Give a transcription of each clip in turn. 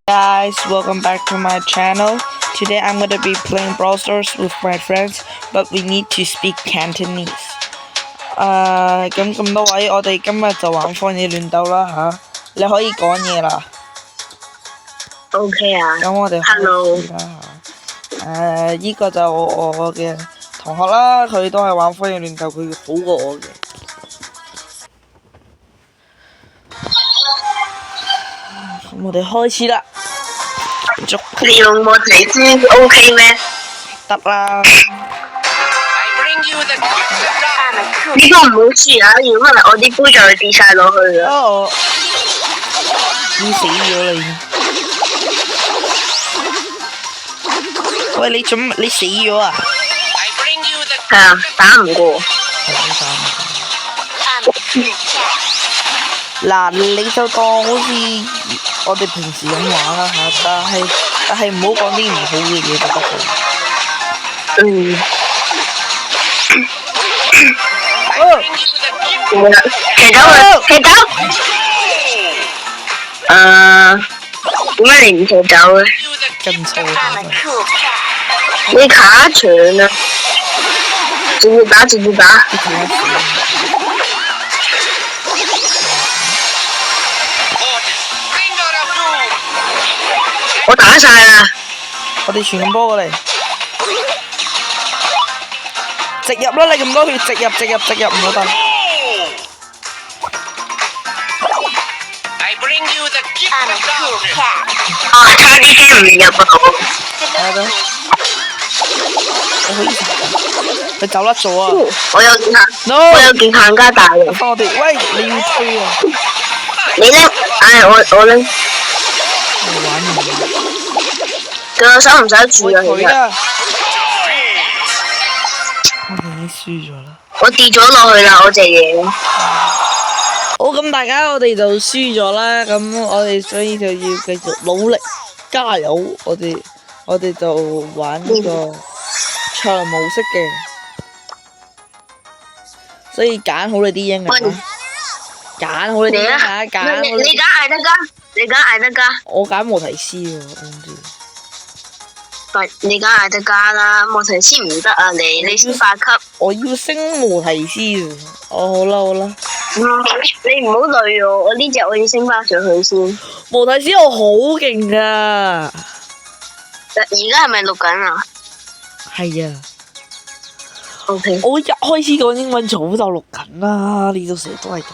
Guys, welcome back to my channel. Today I'm gonna be playing Brawl Stars with my friends, but we need to speak Cantonese. 咁多位，我哋今日就玩荒野亂鬥啦吓，你可以講嘢啦。OK 啊。咁我哋開始啦吓。依個就我嘅同學啦，佢都係玩荒野亂鬥，佢好過我嘅。咁我哋開始啦。你用我睇先 OK 咩？得啦。呢個唔好輸啊！如果唔係我啲杯就會跌晒落去啦。哦，已經死咗啦已經。喂，你死咗啊？係啊，打唔過。嗱，你就當好似我哋平時咁玩啦嚇，但係唔好講啲唔好嘅嘢就得㗎。嗯。騎走佢，騎走。點解你唔騎走嘅？跟錯咗。你卡牆啊！直接打，直接打。我打晒啦！我哋傳波過嚟，直入啦！你咁多血，直入，唔好等。差啲先唔入啊！睇到，我可以，佢走甩咗啊！我有件我有件更加大嘅。翻我哋，喂，你要推啊！你拎，我拎。玩完。腳手唔使住啊！佢啊！我哋已經輸咗啦。我跌咗落去啦，我隻嘢。好，咁大家我哋就輸咗啦，咁我哋所以就要繼續努力加油，我哋就玩呢個長模式嘅，所以揀好你啲英文啊，揀好你啲英文啊，揀好你揀艾德加，你揀艾德加。我揀莫提斯喎，跟住。你揀艾德加啦，莫提斯唔得啊！你先8級。我要升莫提斯哦，好啦。你唔好累我呢隻我要升翻上去先。莫提斯我好勁噶。而家係咪錄緊啊？係啊。OK。我一開始講英文早就錄緊啦，呢度成日都係咁。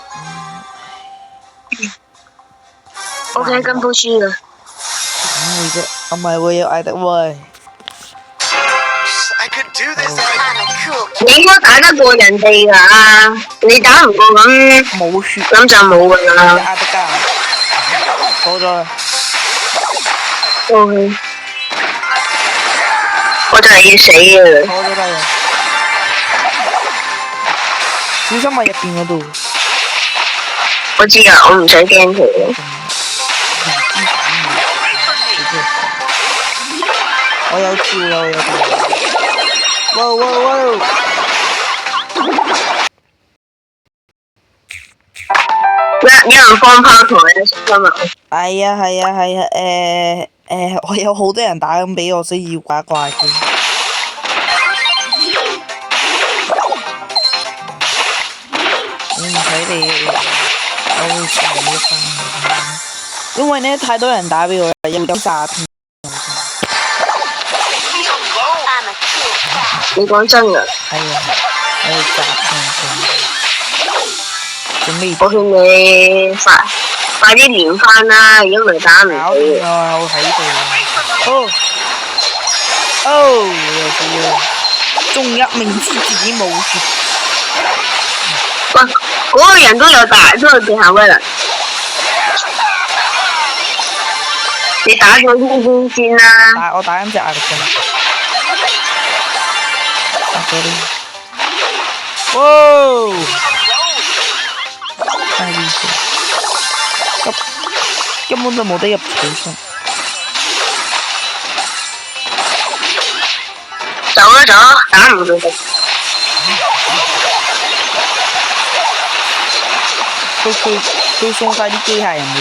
OK， 跟鋪輸啦。點會啫？唔係會有艾德喂。你應該打得過人哋㗎，你打唔過咁冇血，咁就冇㗎啦。艾德加，好咗啦。OK， 我就係要死啊！好咗啦，小心喺入邊嗰度。我知啊，我唔使驚佢。我有跳啦，我有跳。哇！有人放炮台啊，小心啊！係啊，我有好多人打緊俾我，所以要掛嘅。你唔使理，我會自己翻。因為呢太多人打俾我，有詐騙。你講真㗎？係啊，我係詐騙。準備。我勸你快啲連翻啦，如果唔係打唔到。我喺度。又死咗。仲一明知自己冇血。喂，嗰個人都有地下威啦。你打咗呢邊先啦。我打緊隻艾力㗎啦。哇！太危險，根本就冇得入草場。走啦，打唔到。佢送晒啲機械人俾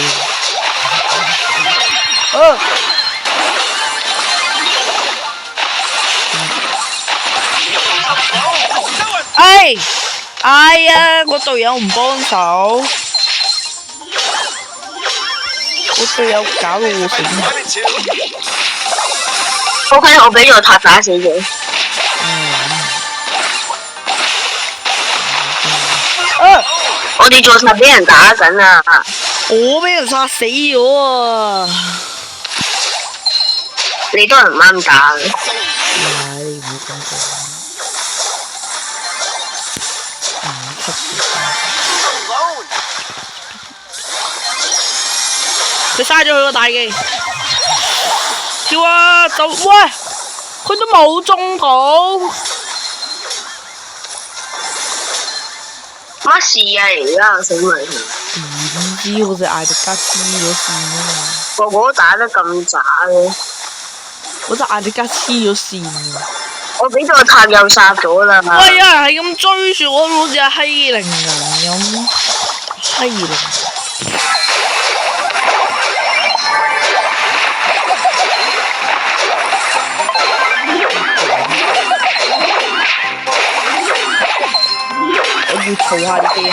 哎呀，我隊友唔幫手，我隊友搞到我死。OK， 我俾咗塔打死咗。我哋做塔俾人打緊啊！我俾人殺死咗啊！你都係唔啱打嘅。唉，唔好咁講。佢嘥咗佢個大技，跳啊！就喂，佢都冇中到。乜事啊？而家醒嚟。點知好似艾迪加黐咗線啊嘛！個個都打得咁渣嘅。好似艾迪加黐咗線啊！我俾咗個塔又殺咗啦。喂啊，係咁追住我，好似係欺凌人咁，欺凌。我要嘈下啲機械。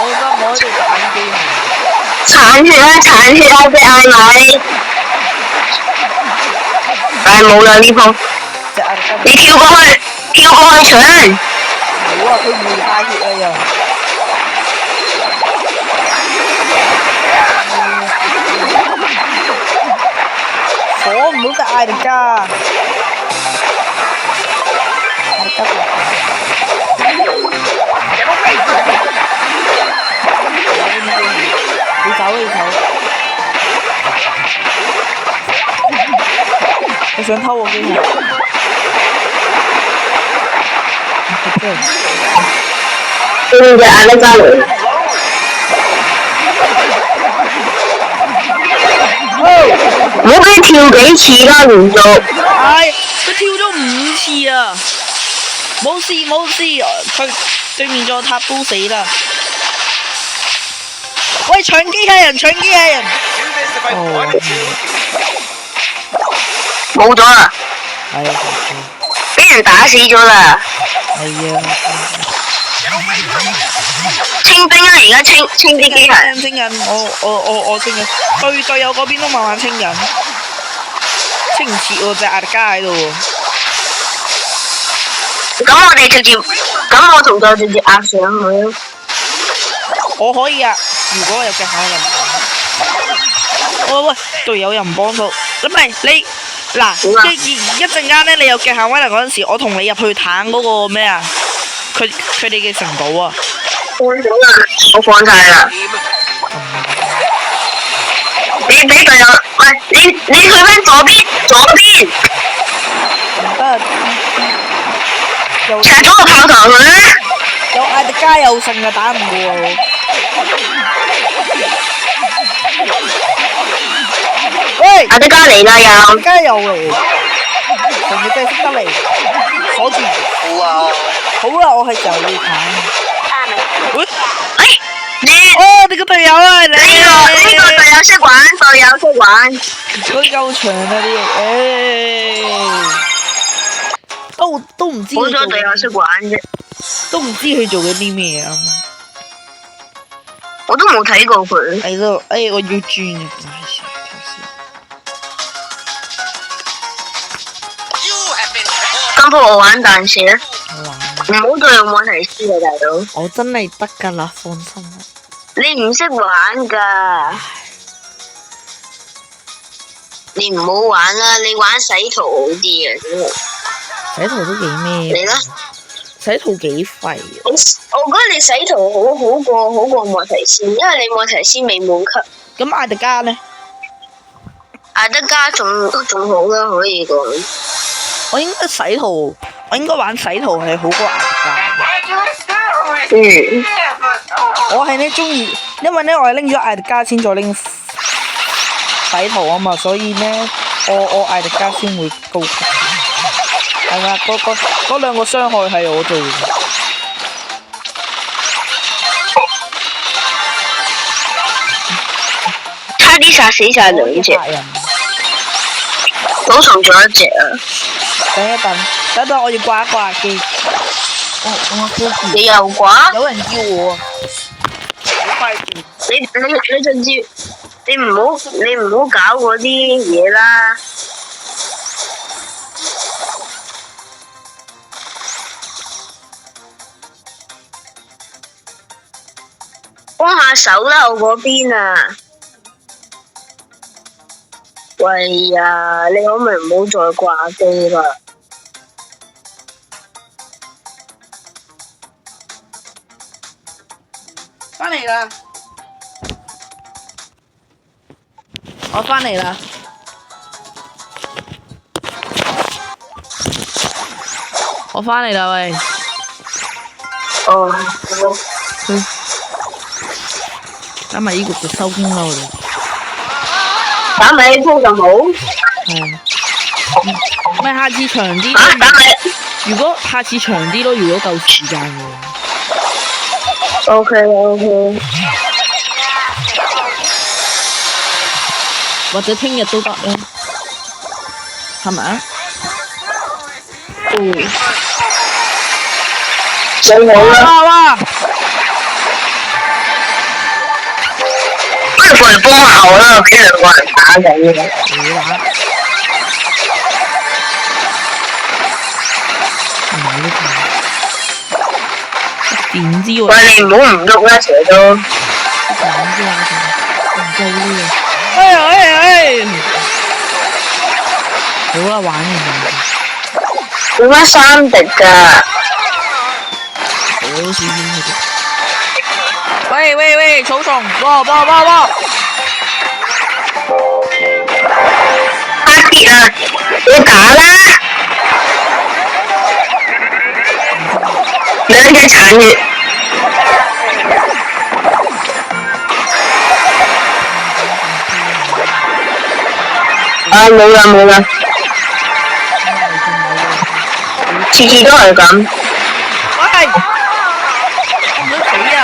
我覺得我喺度打機械。殘血啊！殘血啊！隻艾米。但係冇啦呢鋪。你跳過去，跳過去搶。冇啊！佢唔會帶血啊又。火唔好得艾迪加。艾迪加你走你走。佢想偷我機械。對隻艾迪加嚟。唔好俾佢跳幾次啦，連續。係，佢跳咗5次啊！冇事冇事，佢對面座塔都死啦。喂，搶機械人，搶機械人！冇咗啦。係啊，俾人打死咗啦。係啊。清兵啊！而家清啲機械。清緊，我清緊。隊友嗰邊都慢慢清緊。清唔切喎，隻艾迪加喺度喎。咁我哋直接，咁我同佢直接壓上去。我可以啊，如果有嘅可能。喂，隊友又唔幫手，唔係你嗱，一陣間咧，你有極限威能嗰陣時，我同你入去坦嗰個咩啊？佢哋嘅城堡啊！放咗啦，我放晒啦。你俾隊友，喂，你去翻左邊，左邊。唔得。拆咗個炮頭佢啦。有艾迪加有勝啊，打唔過我。喂！艾迪加嚟啦又。艾迪加又嚟，同你真係識得嚟，鎖住。好啦，我係就要砍。喂！你個隊友啊！你呢個隊友識玩，隊友識玩。佢夠長啊啲，都唔知。好咗隊友識玩啫。都唔知佢做緊啲咩啊！我都冇睇過佢。係咯，我要轉啊！今鋪我玩彈射啦。唔好再用莫提斯啊，大佬。我真係得㗎啦，放心啦。你唔識玩㗎。你唔好玩啦，你玩洗圖好啲啊，真係。洗圖都幾咩？你啦。洗圖幾廢啊！我覺得你洗圖好過莫提斯，因為你莫提斯未滿級。咁艾迪加呢？艾迪加仲好啦，可以講。我應該洗圖，我應該玩洗圖係好過艾迪加。嗯。我係呢中意，因為呢我係拎咗艾迪加先再拎洗圖啊嘛，所以呢我艾迪加先會高級。係啊，嗰兩個傷害係我做嘅。差啲殺死晒兩隻。早蟲仲有一隻啊！等，我要掛一掛機。你又掛？有人叫我。好快住！你就知，你唔好搞嗰啲嘢啦。幫下手啦，我嗰邊啊！喂呀，你可唔可以唔好再掛機啦？翻嚟啦！我翻嚟啦！我翻嚟啦喂！哦。打埋呢個就收工啦我哋。打埋呢鋪就冇。咪下次長啲。打埋。如果下次長啲咯，如果夠時間嘅。OK。或者聽日都得咧，係咪啊？最好啦。哇！不如過嚟幫下我啦，俾兩個人打緊嘅。點知喎？喂，你唔好唔喐啦，成日都。點知啊？唔夠呢個。哎！好啦，玩完啦。點解3滴㗎？好少煙嗰啲。喂，草叢，哇！ 8滴啊！你打啦！2隻殘血。冇啦。次次都係咁。喂！唔好死啊！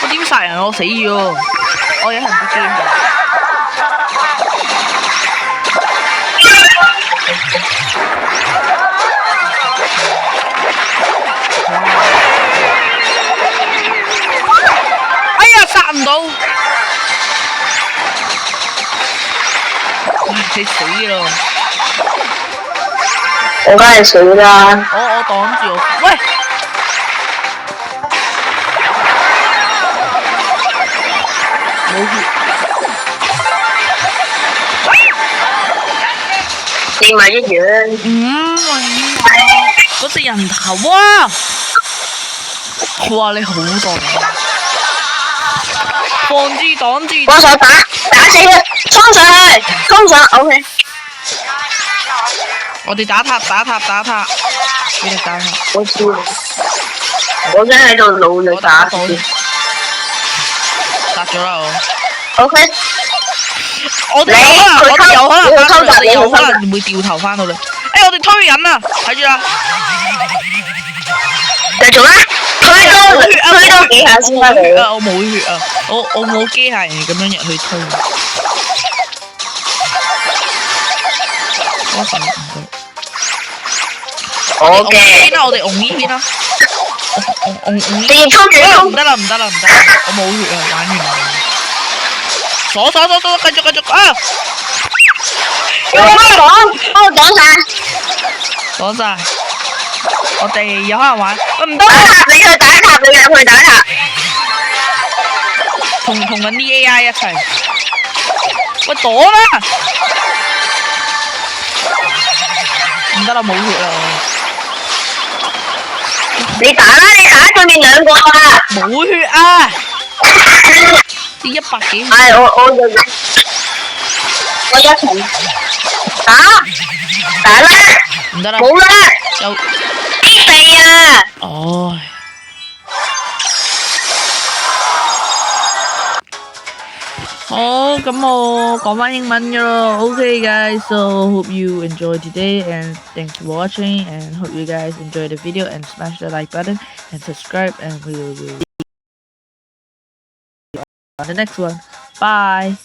我點殺人？我死咗！我有人唔知。殺唔到，你死咯！我梗係死啦！我擋住我，喂！冇血，你咪一樣。嗰隻人頭啊！哇！你好大！防住擋住，幫手打死佢，衝上 ，OK。我哋打塔，俾你打塔。我知，我真喺度努力打到。殺咗啦我。OK。我哋有可能會掉頭翻到嚟。我哋推人啊！睇住啦。繼續啦。推多幾下先得嚟。我冇血啊！我冇機械人咁樣入去推。我神唔該。我嘅。我哋呢邊啦。你衝住！唔得啦！我冇血啊！玩完啦。鎖！繼續啊！幫我擋晒。擋晒。我哋有可能玩，唔得！你去打塔，同緊啲 AI 一齊。喂，躲啦！唔得啦，冇血啦！你打對面2個啊！冇血啊！啲100幾血。我一齊打啦！唔得啦！冇啦！有啲地啊！哦。好，咁我講翻英文嘅咯。Okay, guys, so hope you enjoyed today and thanks for watching and hope you guys enjoy the video and smash the like button and subscribe and we will see you on the next one. Bye.